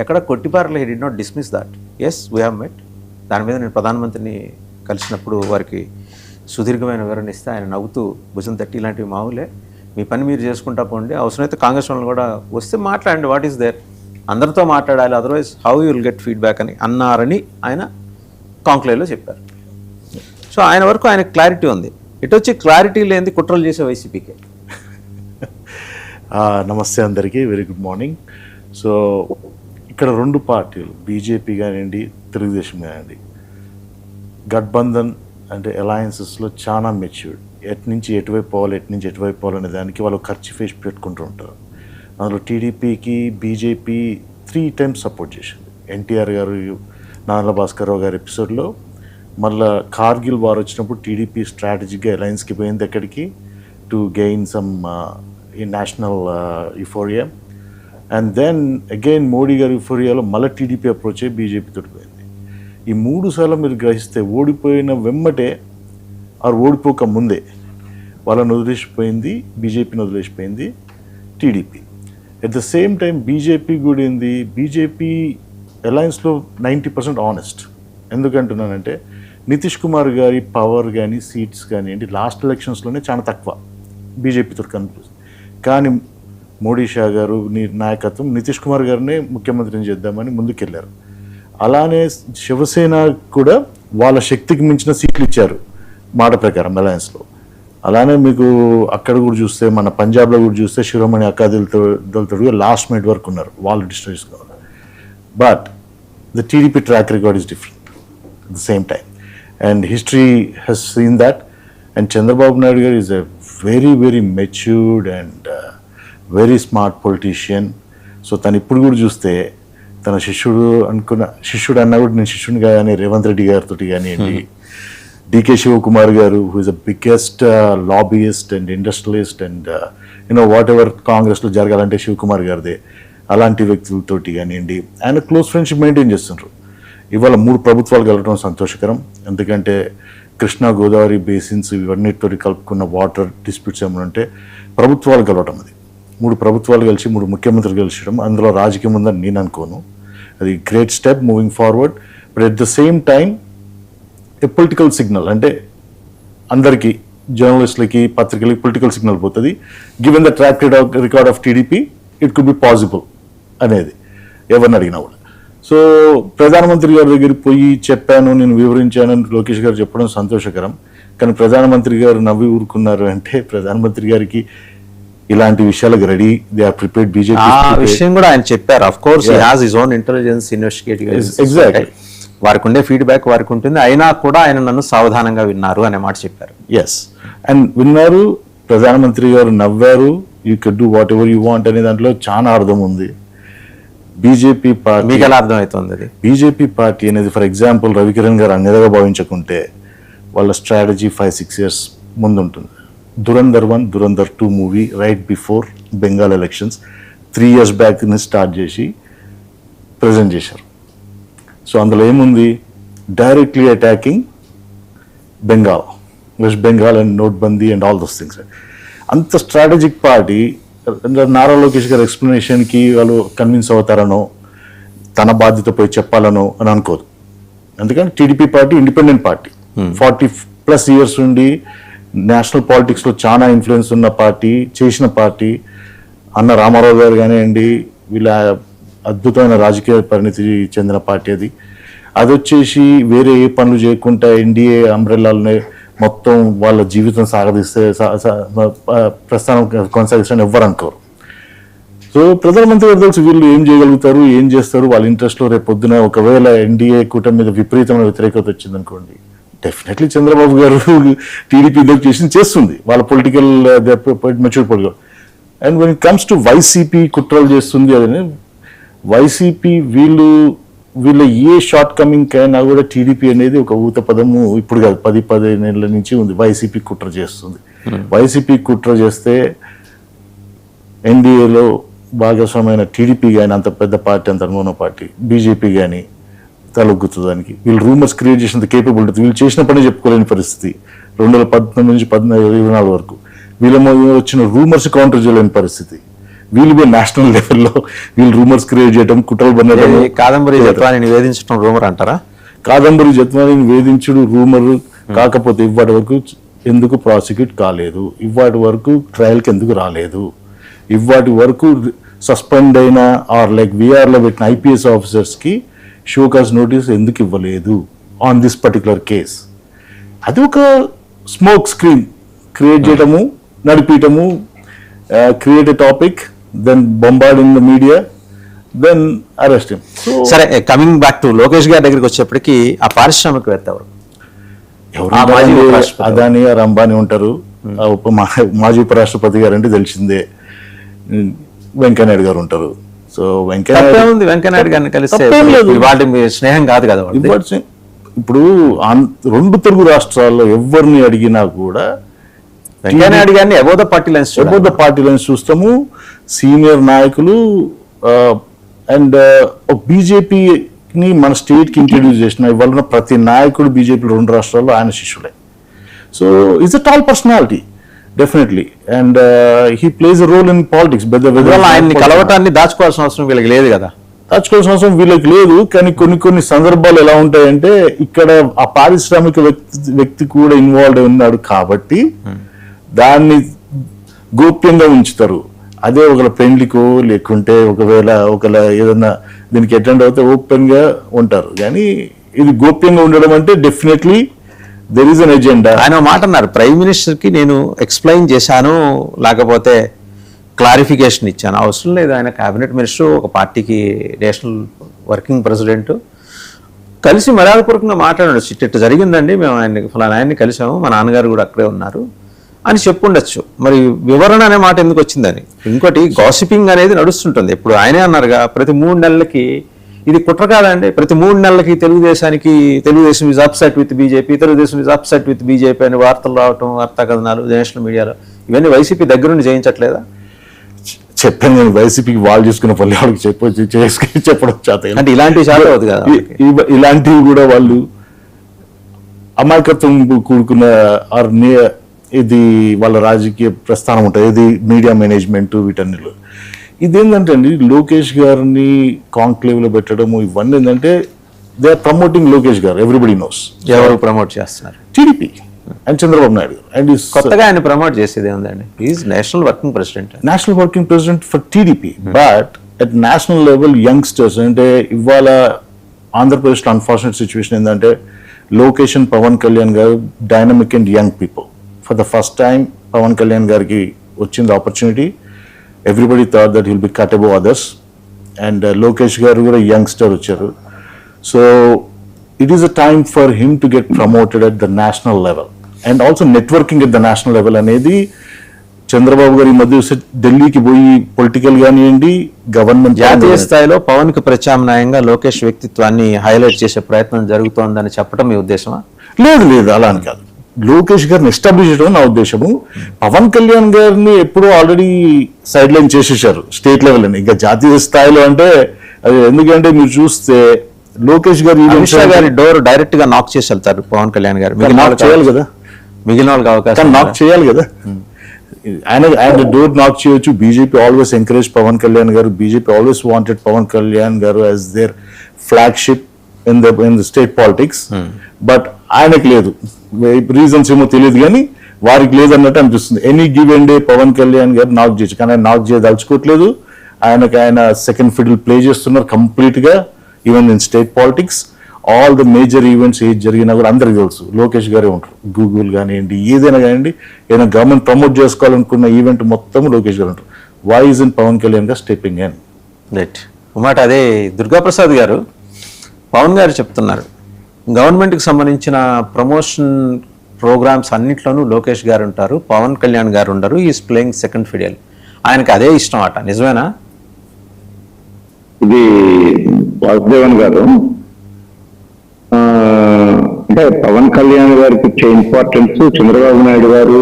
ఎక్కడ కొట్టిపారలో he did not dismiss that. Yes we have met. దాని మీద నేను ప్రధానమంత్రిని కలిసినప్పుడు వారికి సుదీర్ఘమైన వివరణ ఇస్తే ఆయన నవ్వుతూ భుజం తట్టి ఇలాంటివి మామూలే, మీ పని మీరు చేసుకుంటా పోండి, అవసరమైతే కాంగ్రెస్ వాళ్ళు కూడా వస్తే మాట్లాడండి, వాట్ ఈస్ దేర్, అందరితో మాట్లాడాలి, otherwise how you will get feedback అని అన్నారని ఆయన కాంక్లేవ్లో చెప్పారు. సో ఆయన వరకు ఆయన క్లారిటీ ఉంది. ఇటు వచ్చి క్లారిటీ లేనిది కుట్రలు చేసే వైసీపీకే. నమస్తే అందరికీ, వెరీ గుడ్ మార్నింగ్. సో ఇక్కడ రెండు పార్టీలు, బీజేపీ కానివ్వండి, తెలుగుదేశం కానివ్వండి, గఠబంధన్ అంటే అలయన్సెస్లో చాలా మెచ్యూర్డ్. నుంచి ఎటువైపు పోవాలి అనే దానికి వాళ్ళు ఖర్చు ఫేసి పెట్టుకుంటూ ఉంటారు. అందులో టీడీపీకి బీజేపీ 3 times సపోర్ట్ చేసింది. ఎన్టీఆర్ గారు, నారాయణ భాస్కర్ రావు గారి ఎపిసోడ్లో, మళ్ళీ కార్గిల్ వార్ వచ్చినప్పుడు టీడీపీ స్ట్రాటజిక్గా అలయన్స్కి పోయింది ఎక్కడికి, to gain some national euphoria. And then again Modi గారి యుఫోరియాలో మళ్ళీ టీడీపీ అప్రోచ్ అయ్యి బీజేపీతో పోయింది. ఈ 3 సార్లు మీరు గ్రహిస్తే ఓడిపోయిన వెమ్మటే ఓడిపోక ముందే వాళ్ళని వదిలేసిపోయింది, బీజేపీని వదిలేసిపోయింది TDP. At the same time BJP కూడా ఏంది, బీజేపీ అలయన్స్లో 90% ఆనెస్ట్. ఎందుకంటున్నానంటే నితీష్ కుమార్ గారి పవర్ కానీ సీట్స్ కానీ ఏంటి లాస్ట్ ఎలక్షన్స్లోనే చాలా తక్కువ బీజేపీతో కనిపిస్తుంది. కానీ మోడీ షా గారు నాయకత్వం నితీష్ కుమార్ గారినే ముఖ్యమంత్రిని చేద్దామని ముందుకెళ్ళారు. అలానే శివసేన కూడా వాళ్ళ శక్తికి మించిన సీట్లు ఇచ్చారు మాట ప్రకారం అలయన్స్లో. అలానే మీకు అక్కడ కూడా చూస్తే, మన పంజాబ్లో కూడా చూస్తే శిరోమణి అకాలీదళతో లాస్ట్ మినిట్ వరకు ఉన్నారు, వాళ్ళు డిస్ట్రాయ్ చేసుకోవాలి. But the TDP track record is different at the same time, and history has seen that. And Chandrababu Naidu garu is a very very matured and very smart politician. So తను ఇప్పుడు కూడా చూస్తే తన శిష్యుడు అన్నా కూడా నేను శిష్యుని కానీ రేవంత్ రెడ్డి గారితో కానివ్వండి, డికే శివకుమార్ గారు who is the biggest lobbyist and industrialist and what ever కాంగ్రెస్లో జరగాలంటే శివకుమార్ గారిదే, అలాంటి వ్యక్తులతోటి కానివ్వండి ఆయన క్లోజ్ ఫ్రెండ్షిప్ మెయింటైన్ చేస్తున్నారు. ఇవాళ 3 ప్రభుత్వాలు కలగడం సంతోషకరం. ఎందుకంటే కృష్ణా గోదావరి బేసిన్స్ ఇవన్నిటితోటి కలుపుకున్న వాటర్ డిస్ప్యూట్స్ ఏమైనా ఉంటే ప్రభుత్వాలు కలవటం, అది 3 ప్రభుత్వాలు కలిసి 3 ముఖ్యమంత్రులు కలిసడం, అందులో రాజకీయం ఉందని నేను అనుకోను. అది great step moving forward. But at the same time A political signal, అంటే అందరికీ జర్నలిస్టులకి పత్రికలకి పొలిటికల్ సిగ్నల్ పోతుంది. Given the track record of TDP it could be possible అనేది ఎవరిని అడిగినా కూడా. సో ప్రధానమంత్రి గారి దగ్గరికి పోయి చెప్పాను, నేను వివరించానని లోకేష్ గారు చెప్పడం సంతోషకరం. కానీ ప్రధానమంత్రి గారు నవ్వి ఊరుకున్నారు అంటే ప్రధానమంత్రి గారికి ఇలాంటి విషయాలకు ready, they are prepared. BJP విషయం కూడా ఆయన చెప్పారు. Of course he has his own intelligence investigative. Exactly, వారికి ఉండే ఫీడ్బ్యాక్ వారికి ఉంటుంది. అయినా కూడా ఆయన నన్ను సావధానంగా విన్నారు అనే మాట చెప్పారు. ఎస్, అండ్ విన్నారు, ప్రధానమంత్రి గారు నవ్వారు. You can do what ever you want అనే దాంట్లో చాలా అర్థం ఉంది. బీజేపీ పార్టీ, మీకు ఎలా అర్థం అవుతుంది అది? బీజేపీ పార్టీ అనేది ఫర్ ఎగ్జాంపుల్ రవికిరణ్ గారు అన్నిగా భావించకుంటే వాళ్ళ స్ట్రాటజీ 5-6 years ముందుంటుంది. Dhurandhar 1, Dhurandhar 2 movie right before Bengal elections 3 years back start చేసి ప్రజెంట్ చేశారు. సో అందులో ఏముంది, directly attacking Bengal, west Bengal and నోట్బందీ అండ్ ఆల్ దోస్ థింగ్స్. అంత స్ట్రాటజిక్ పార్టీ నారా లోకేష్ గారి ఎక్స్ప్లెనేషన్కి వాళ్ళు కన్విన్స్ అవుతారనో, తన బాధ్యత పోయి చెప్పాలనో అని అనుకోదు. ఎందుకంటే TDP party independent party, 40+ years నుండి నేషనల్ పాలిటిక్స్లో చాలా ఇన్ఫ్లుయెన్స్ ఉన్న పార్టీ, చేసిన పార్టీ. అన్న రామారావు గారు కానివ్వండి, వీళ్ళ అద్భుతమైన రాజకీయ పరిణితి చెందిన పార్టీ అది. అది వచ్చేసి వేరే ఏ పనులు చేయకుండా ఎన్డీఏ అంబ్రెల్లాలనే మొత్తం వాళ్ళ జీవితం సాగదీస్తే ప్రస్థానం కొనసాగిస్తారని ఎవ్వరు అనుకోరు. సో ప్రధానమంత్రి గారు తెలుసు వీళ్ళు ఏం చేయగలుగుతారు, ఏం చేస్తారు, వాళ్ళ ఇంట్రెస్ట్లో. రేపు పొద్దున ఒకవేళ ఎన్డీఏ కూటమి మీద విపరీతమైన వ్యతిరేకత వచ్చింది అనుకోండి, డెఫినెట్లీ చంద్రబాబు గారు టీడీపీ చేస్తుంది వాళ్ళ political mature political. And when it comes to YCP కుట్రలు చేస్తుంది అదని, వైసీపీ వీళ్ళ ఏ షార్ట్ కమింగ్ అయినా కూడా టీడీపీ అనేది ఒక ఊత పదము ఇప్పుడు కాదు, 10-15 ఏళ్ళ నుంచి ఉంది. వైసీపీ కుట్ర చేస్తుంది. వైసీపీ కుట్ర చేస్తే ఎన్డీఏలో భాగస్వామైన టీడీపీ కానీ, అంత పెద్ద పార్టీ, అంత అనుమాన పార్టీ బీజేపీ కానీ తలొగ్గుతుంది దానికి. వీళ్ళు రూమర్స్ క్రియేట్ చేసిన కేపబిలిటీ, వీళ్ళు చేసిన పని చెప్పుకోలేని పరిస్థితి 2019 నుంచి 2024 వరకు. వీళ్ళ వచ్చిన రూమర్స్ కౌంటర్ చేయలేని పరిస్థితి. వీళ్ళు పోయి నేషనల్ లెవెల్లో వీళ్ళు రూమర్స్ క్రియేట్ చేయడం, కుట్రలు బంధం. కాదంబరి జత్వాని నివేదించడం రూమర్ అంటారా? కాదంబరి జత్వాని వేధించుడు రూమర్ కాకపోతే ఇవాటి వరకు ఎందుకు ప్రాసిక్యూట్ కాలేదు, ఇవాటి వరకు ట్రయల్కి ఎందుకు రాలేదు, ఇవాటి వరకు సస్పెండ్ అయిన ఆర్ లైక్ వీఆర్లో పెట్టిన ఐపీఎస్ ఆఫీసర్స్కి షోకాజ్ నోటీస్ ఎందుకు ఇవ్వలేదు ఆన్ దిస్ పర్టికులర్ కేస్? అది ఒక స్మోక్ స్క్రీన్ క్రియేట్ చేయటము, నడిపించటము, create a topic, then bombard in the media, then arrest him. సరే, కమింగ్ బ్యాక్ టు లోకేష్ గారి దగ్గరికి వచ్చేప్పటికి ఆ పారిశ్రామికవేత్త ఎవరు? అదాని గారు, అంబానీ ఉంటారు. మాజీ ఉపరాష్ట్రపతి గారు అంటే తెలిసిందే, వెంకయ్యనాయుడు గారు ఉంటారు. సో వెంకయ్యనాయుడు గారిని కలిస్తే వాటి స్నేహం కాదు కదా. ఇప్పుడు రెండు తెలుగు రాష్ట్రాల్లో ఎవరిని అడిగినా కూడా వెంకయ్యనాయుడు గారిని అబౌవ్ ద పార్టీ లైన్స్ చూస్తాము. సీనియర్ నాయకులు అండ్ బీజేపీని మన స్టేట్కి ఇంట్రడ్యూస్ చేసిన ఇవాళ ప్రతి నాయకుడు బీజేపీ రెండు రాష్ట్రాల్లో ఆయన శిష్యుడే. So is a tall personality definitely, and he plays a role in politics. ఆయన్ని కలవటాన్ని దాచుకోవాల్సిన అవసరం వీళ్ళకి లేదు కదా. దాచుకోవాల్సిన అవసరం వీళ్ళకి లేదు, కానీ కొన్ని సందర్భాలు ఎలా ఉంటాయంటే ఇక్కడ ఆ పారిశ్రామిక వ్యక్తి కూడా ఇన్వాల్వ్ అయి ఉన్నాడు కాబట్టి దాన్ని గోప్యంగా ఉంచుతారు. అదే ఒకవేళ పెళ్లికో లేకుంటే ఒకవేళ ఏదన్నా దీనికి అటెండ్ అవుతే ఓపెన్ గా ఉంటారు. కానీ ఇది గోప్యంగా ఉండడం అంటే definitely there is an agenda. ఆయన మాట అన్నారు, ప్రైమ్ మినిస్టర్ కి నేను ఎక్స్ప్లెయిన్ చేశాను, లేకపోతే క్లారిఫికేషన్ ఇచ్చాను, అవసరం లేదు. ఆయన క్యాబినెట్ మినిస్టర్, ఒక పార్టీకి నేషనల్ వర్కింగ్ ప్రెసిడెంట్, కలిసి మర్యాదపూర్వకంగా మాట్లాడాడు. ఇట్టు జరిగిందండి, మేము ఆయన్ని కలిసాము, మా నాన్నగారు కూడా అక్కడే ఉన్నారు అని చెప్పుండొచ్చు. మరి వివరణ అనే మాట ఎందుకు వచ్చిందని. ఇంకోటి, గాసిపింగ్ అనేది నడుస్తుంటుంది. ఇప్పుడు ఆయనే అన్నారుగా, ప్రతి 3 నెలలకి ఇది కుట్ర కాదండి, ప్రతి 3 నెలలకి Telugu Desam is upset with BJP, Telugu Desam is upset with BJP అని వార్తలు రావటం, వార్తా కథనాలు నేషనల్ మీడియాలో, ఇవన్నీ వైసీపీ దగ్గరుండి చేయించట్లేదా? చెప్పాను నేను, వైసీపీకి వాళ్ళు చేసుకున్న పల్లె వాళ్ళకి చెప్పడం చేత అంటే ఇలాంటివి చాలా అవుతుంది కదా. ఇలాంటివి కూడా వాళ్ళు అమాయకత్వం కూడుకున్న ఇది వాళ్ళ రాజకీయ ప్రస్థానం ఉంటుంది, ఇది మీడియా మేనేజ్మెంట్, వీటన్నిలో. ఇదేంటంటే అండి, లోకేష్ గారిని కాంక్లేవ్ లో పెట్టడము ఇవన్నీ ఏంటంటే దే ఆర్ ప్రమోటింగ్ లోకేష్ గారు. ఎవ్రీబడి నోస్ ఎవరు ప్రమోట్ చేస్తున్నారు? TDP and Chandrababu Naidu. And కొత్తగా ఆయన ప్రమోట్ చేసేది ఏముందండి? Is national working president for TDP. But at national level youngsters అంటే ఇవాళ ఆంధ్రప్రదేశ్లో అన్ఫార్చునేట్ సిచ్యువేషన్ ఏంటంటే లోకేష్ అండ్ పవన్ కళ్యాణ్ గారు dynamic and young people. For the first time Pawan Kalyan గారికి వచ్చింది opportunity. Everybody thought that will be cut above others. And Lokesh గారు కూడా youngster వచ్చారు. So it is a time for him to get promoted at the national level and also networking at the national level అనేది చంద్రబాబు గారి మధ్య ఢిల్లీకి పోయి political గానివ్వండి, government జాతీయ స్థాయిలో పవన్ కి ప్రత్యామ్నాయంగా లోకేష్ వ్యక్తిత్వాన్ని హైలైట్ చేసే ప్రయత్నం జరుగుతోందని చెప్పడం మీ ఉద్దేశమా? లేదు, అలా అని కాదు. లోకేష్ గారిని ఎస్టాబ్లిష్ చేయడం నా ఉద్దేశము. పవన్ కళ్యాణ్ గారిని ఎప్పుడూ ఆల్రెడీ సైడ్ లైన్ చేసేసారు స్టేట్ లెవెల్ అని. ఇంకా జాతీయ స్థాయిలో అంటే అది ఎందుకంటే మీరు చూస్తే లోకేష్ గారు అమిత్ షా గారి డోర్ డైరెక్ట్ గా నాక్ చేసి వెళ్తారు పవన్ కళ్యాణ్ గారు. చేయాలి కదా, మిగిలిన వాళ్ళకి అవకాశం నాక్ చేయాలి కదా. ఆయన డోర్ నాక్ చేయొచ్చు. BJP always encourage Pawan Kalyan garu. BJP always wanted Pawan Kalyan garu as their flagship in the state politics. But ఆయనకు లేదు, రీజన్స్ ఏమో తెలియదు కానీ వారికి లేదన్నట్టు అనిపిస్తుంది. Any given day Pawan Kalyan garu knock చేయొచ్చు, కానీ ఆయన నాక్ చేయదలుచుకోవట్లేదు. ఆయన సెకండ్ ఫిడిల్ ప్లే చేస్తున్నారు కంప్లీట్ గా. Even in state politics all the major events ఏది జరిగినా కూడా అందరికీ తెలుసు లోకేష్ గారే ఉంటారు. గూగుల్ కానివ్వండి, ఏదైనా కానివ్వండి, ఏదైనా గవర్నమెంట్ ప్రమోట్ చేసుకోవాలనుకున్న ఈవెంట్ మొత్తం లోకేష్ గారు ఉంటారు. Why is in Pawan Kalyan గారు స్టెప్పింగ్ ఇన్? రైట్. మాట అదే దుర్గాప్రసాద్ గారు, పవన్ గారు చెప్తున్నారు గవర్నమెంట్కి సంబంధించిన ప్రమోషన్ ప్రోగ్రామ్స్ అన్నిట్లోనూ లోకేష్ గారు ఉంటారు, పవన్ కళ్యాణ్ గారు ఉండరు, ఈజ్ ప్లేయింగ్ సెకండ్ ఫిడియల్. ఆయనకి అదే ఇష్టం అట, నిజమేనా? ఇది వాసుదేవన్ గారు అంటే పవన్ కళ్యాణ్ గారికి ఇచ్చే ఇంపార్టెన్స్ చంద్రబాబు నాయుడు గారు